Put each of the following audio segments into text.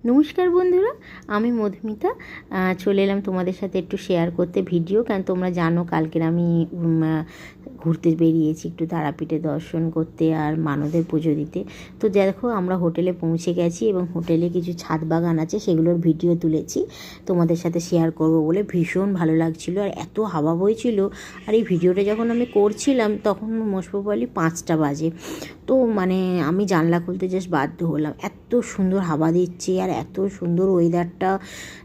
নমস্কার বন্ধুরা, আমি মধুমিতা চলে এলাম তোমাদের সাথে একটু শেয়ার করতে ভিডিও। কারণ তোমরা জানো কালকের আমি ঘুরতে বেরিয়েছি একটু তারাপীঠে দর্শন করতে আর মানদের পুজো দিতে। তো দেখো আমরা হোটেলে পৌঁছে গেছি এবং হোটেলে কিছু ছাদ বাগান আছে, সেগুলোর ভিডিও তুলেছি তোমাদের সাথে শেয়ার করব বলে। ভীষণ ভালো লাগছিল আর এত হাওয়া বইছিল। আর এই ভিডিওটা যখন আমি করছিলাম তখন মোস্ট প্রবাবলি 5টা বাজে। তো মানে আমি জানলা খুলতে জাস্ট বাধ্য হলাম, এত সুন্দর হাওয়া দিচ্ছে আর এত সুন্দর ওয়েদারটা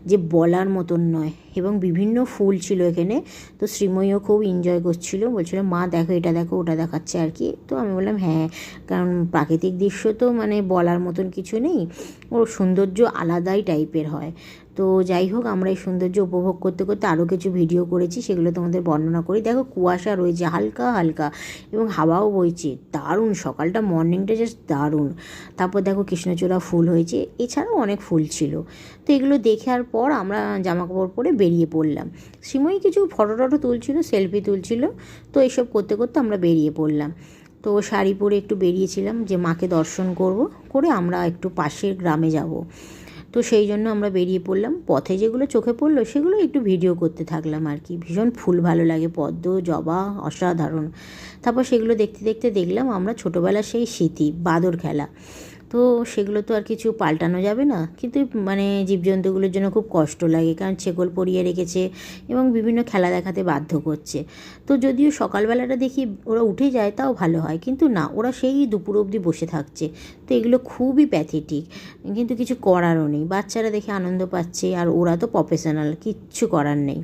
যে বলার মতন নয়। এবং বিভিন্ন ফুল ছিল এখানে। তো শ্রীময়ীও খুব এনজয় করছিল, বলছিল মা দেখো এটা দেখো ওটা দেখাচ্ছে আর কি। তো আমি বললাম হ্যাঁ, কারণ প্রাকৃতিক দৃশ্য তো মানে বলার মতন কিছু নেই, ওর সৌন্দর্য আলাদাই টাইপের হয়। তো যাই হোক, আমরা এই সৌন্দর্য উপভোগ করতে করতে আরও কিছু ভিডিও করেছি, সেগুলো তোমাদের বর্ণনা করি। দেখো কুয়াশা রয়েছে হালকা হালকা এবং হাওয়াও বইছে, দারুণ। সকালটা মর্নিংটা জাস্ট দারুণ। তারপর দেখো কৃষ্ণচূড়া ফুল হয়েছে, এছাড়াও অনেক ফুল ছিল। তো এগুলো দেখার পর আমরা জামাকাপড় পরে বেরিয়ে পড়লাম। সিমই কিছু ফটো টটো তুলছিল, সেলফি তুলছিল। তো এইসব করতে করতে আমরা বেরিয়ে পড়লাম। তো শাড়ি পরে একটু বেরিয়েছিলাম যে মাকে দর্শন করে আমরা একটু পাশের গ্রামে যাব। তো সেই জন্য আমরা বেরিয়ে পড়লাম। পথে যেগুলো চোখে পড়লো সেগুলো একটু ভিডিও করতে থাকলাম আর কি। ভীষণ ফুল ভালো লাগে, পদ্ম জবা অসাধারণ। তারপর সেগুলো দেখতে দেখতে দেখলাম আমরা ছোটোবেলার সেই স্মৃতি, বাদর খেলা। তো সেগুলো তো আর কিছু পাল্টানো যাবে না, কিন্তু মানে জীবজন্তুগুলোর জন্য খুব কষ্ট লাগে, কারণ ছেকল পরিয়ে রেখেছে এবং বিভিন্ন খেলা দেখাতে বাধ্য করছে। তো যদিও সকালবেলাটা দেখি ওরা উঠে যায় তাও ভালো হয়, কিন্তু না, ওরা সেই দুপুর অবধি বসে থাকছে। তো এগুলো খুবই প্যাথেটিক, কিন্তু কিছু করারও নেই। বাচ্চারা দেখে আনন্দ পাচ্ছে আর ওরা তো প্রফেশনাল, কিচ্ছু করার নেই।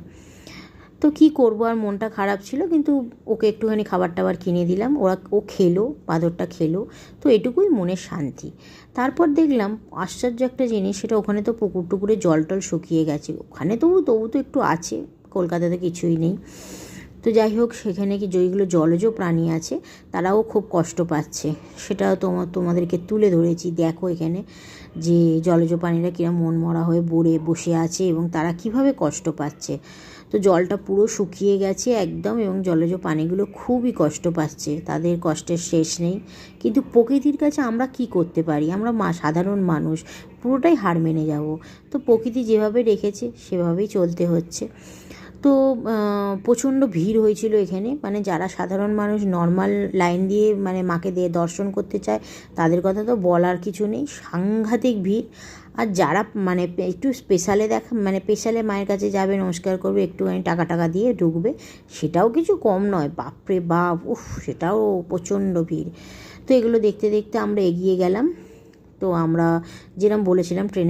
তো কী করবো, আর মনটা খারাপ ছিল, কিন্তু ওকে একটুখানি খাবার টাবার কিনে দিলাম। ও খেলো, বাঁদরটা খেলো। তো এটুকুই মনের শান্তি। তারপর দেখলাম আশ্চর্য একটা জিনিস, সেটা ওখানে তো পুকুর টুকুরে জল টল শুকিয়ে গেছে। ওখানে তবু তো একটু আছে, কলকাতাতে কিছুই নেই। তো যাই হোক, সেখানে কি যেগুলো জলজ প্রাণী আছে তারাও খুব কষ্ট পাচ্ছে, সেটাও তোমাদেরকে তুলে ধরেছি। দেখো এখানে যে জলজ প্রাণীরা কীরকম মন মরা হয়ে বসে আছে এবং তারা কিভাবে কষ্ট পাচ্ছে। তো জলটা পুরো শুকিয়ে গেছে একদম, এবং জলজ প্রাণীগুলো খুবই কষ্ট পাচ্ছে, তাদের কষ্টের শেষ নেই। কিন্তু প্রকৃতির কাছে আমরা কি করতে পারি? আমরা সাধারণ মানুষ, পুরোটাই হার মেনে যাব। তো প্রকৃতি যেভাবে রেখেছে সেভাবেই চলতে হচ্ছে। তো প্রচণ্ড ভিড় হয়েছিল এখানে, মানে যারা সাধারণ মানুষ নর্মাল লাইন দিয়ে মানে মাকে দিয়ে দর্শন করতে চায় তাদের কথা তো বলার কিছু নেই, সাংঘাতিক ভিড়। আর যারা মানে একটু স্পেশালে মায়ের কাছে যাবে, নমস্কার করবে, একটুখানি টাকা দিয়ে ঢুকবে, সেটাও কিছু কম নয়। বাপরে বাপ, উফ, সেটাও প্রচণ্ড ভিড়। তো এগুলো দেখতে দেখতে আমরা এগিয়ে গেলাম। তো আমরা যেরকম বলেছিলাম ট্রেনে